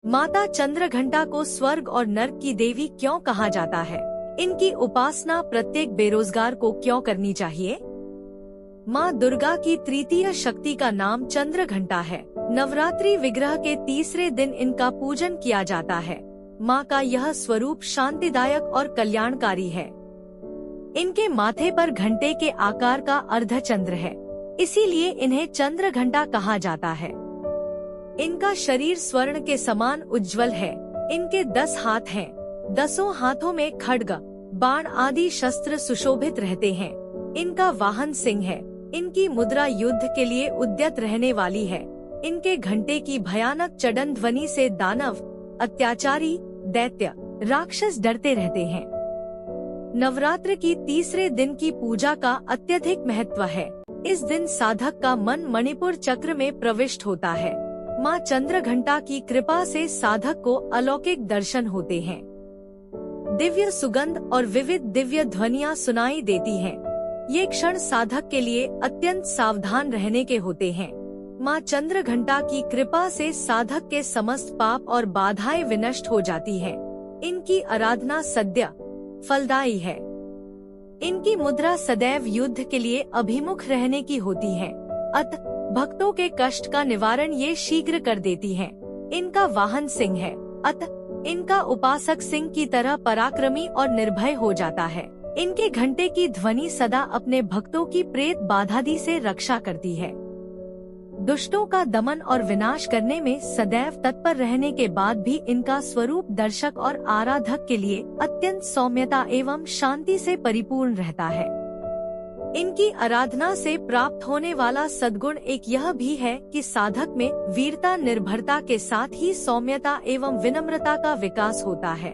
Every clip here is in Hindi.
माता चंद्रघंटा को स्वर्ग और नर्क की देवी क्यों कहा जाता है? इनकी उपासना प्रत्येक बेरोजगार को क्यों करनी चाहिए? माँ दुर्गा की तृतीय शक्ति का नाम चंद्रघंटा है। नवरात्रि विग्रह के तीसरे दिन इनका पूजन किया जाता है। माँ का यह स्वरूप शांतिदायक और कल्याणकारी है। इनके माथे पर घंटे के आकार का अर्धचंद्र है, इसीलिए इन्हें चंद्रघंटा कहा जाता है। इनका शरीर स्वर्ण के समान उज्ज्वल है। इनके 10 हाथ हैं। 10 हाथों में खड्ग, बाण आदि शस्त्र सुशोभित रहते हैं। इनका वाहन सिंह है। इनकी मुद्रा युद्ध के लिए उद्यत रहने वाली है। इनके घंटे की भयानक चड़न ध्वनि से दानव, अत्याचारी, दैत्य, राक्षस डरते रहते हैं। नवरात्र की तीसरे दिन की पूजा का अत्यधिक महत्व है। इस दिन साधक का मन मणिपुर चक्र में प्रविष्ट होता है। माँ चंद्रघंटा की कृपा से साधक को अलौकिक दर्शन होते हैं। दिव्य सुगंध और विविध दिव्य ध्वनियाँ सुनाई देती हैं। ये क्षण साधक के लिए अत्यंत सावधान रहने के होते हैं। माँ चंद्रघंटा की कृपा से साधक के समस्त पाप और बाधाएं विनष्ट हो जाती हैं। इनकी आराधना सद्य फलदायी है। इनकी मुद्रा सदैव युद्ध के लिए अभिमुख रहने की होती है। अतः भक्तों के कष्ट का निवारण ये शीघ्र कर देती हैं। इनका वाहन सिंह है, अतः इनका उपासक सिंह की तरह पराक्रमी और निर्भय हो जाता है। इनके घंटे की ध्वनि सदा अपने भक्तों की प्रेत बाधादि से रक्षा करती है। दुष्टों का दमन और विनाश करने में सदैव तत्पर रहने के बाद भी इनका स्वरूप दर्शक और आराधक के लिए अत्यंत सौम्यता एवं शांति से परिपूर्ण रहता है। इनकी आराधना से प्राप्त होने वाला सद्गुण एक यह भी है कि साधक में वीरता, निर्भरता के साथ ही सौम्यता एवं विनम्रता का विकास होता है।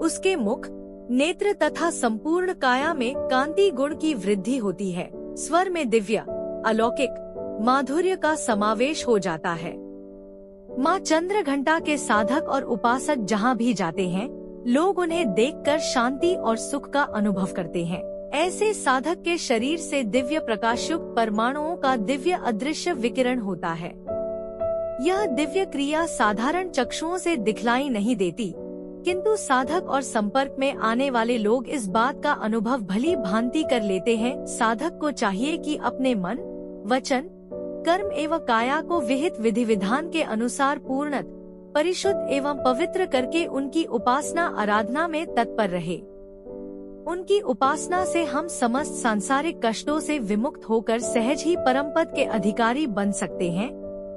उसके मुख, नेत्र तथा संपूर्ण काया में कांति गुण की वृद्धि होती है। स्वर में दिव्य, अलौकिक माधुर्य का समावेश हो जाता है। माँ चंद्रघंटा के साधक और उपासक जहाँ भी जाते हैं, लोग उन्हें देखकर शांति और सुख का अनुभव करते हैं। ऐसे साधक के शरीर से दिव्य प्रकाशयुक्त परमाणुओं का दिव्य अदृश्य विकिरण होता है। यह दिव्य क्रिया साधारण चक्षुओं से दिखलाई नहीं देती, किंतु साधक और संपर्क में आने वाले लोग इस बात का अनुभव भली भांति कर लेते हैं। साधक को चाहिए कि अपने मन, वचन, कर्म एवं काया को विहित विधि विधान के अनुसार पूर्णत, परिशुद्ध एवं पवित्र करके उनकी उपासना आराधना में तत्पर रहे। उनकी उपासना से हम समस्त सांसारिक कष्टों से विमुक्त होकर सहज ही परम पद के अधिकारी बन सकते हैं।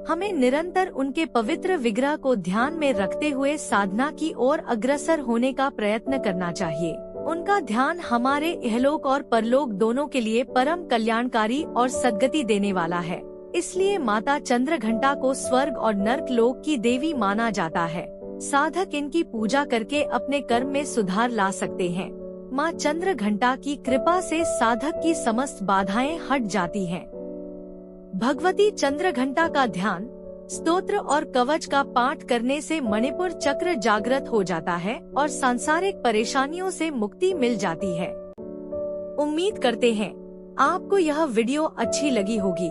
हमें निरंतर उनके पवित्र विग्रह को ध्यान में रखते हुए साधना की ओर अग्रसर होने का प्रयत्न करना चाहिए। उनका ध्यान हमारे इहलोक और परलोक दोनों के लिए परम कल्याणकारी और सद्गति देने वाला है। इसलिए माता चंद्रघंटा को स्वर्ग और नर्क लोक की देवी माना जाता है। साधक इनकी पूजा करके अपने कर्म में सुधार ला सकते हैं। माँ चंद्रघंटा की कृपा से साधक की समस्त बाधाएं हट जाती हैं। भगवती चंद्रघंटा का ध्यान, स्तोत्र और कवच का पाठ करने से मणिपुर चक्र जागृत हो जाता है और सांसारिक परेशानियों से मुक्ति मिल जाती है। उम्मीद करते हैं आपको यह वीडियो अच्छी लगी होगी।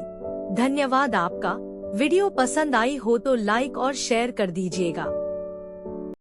धन्यवाद आपका। वीडियो पसंद आई हो तो लाइक और शेयर कर दीजिएगा।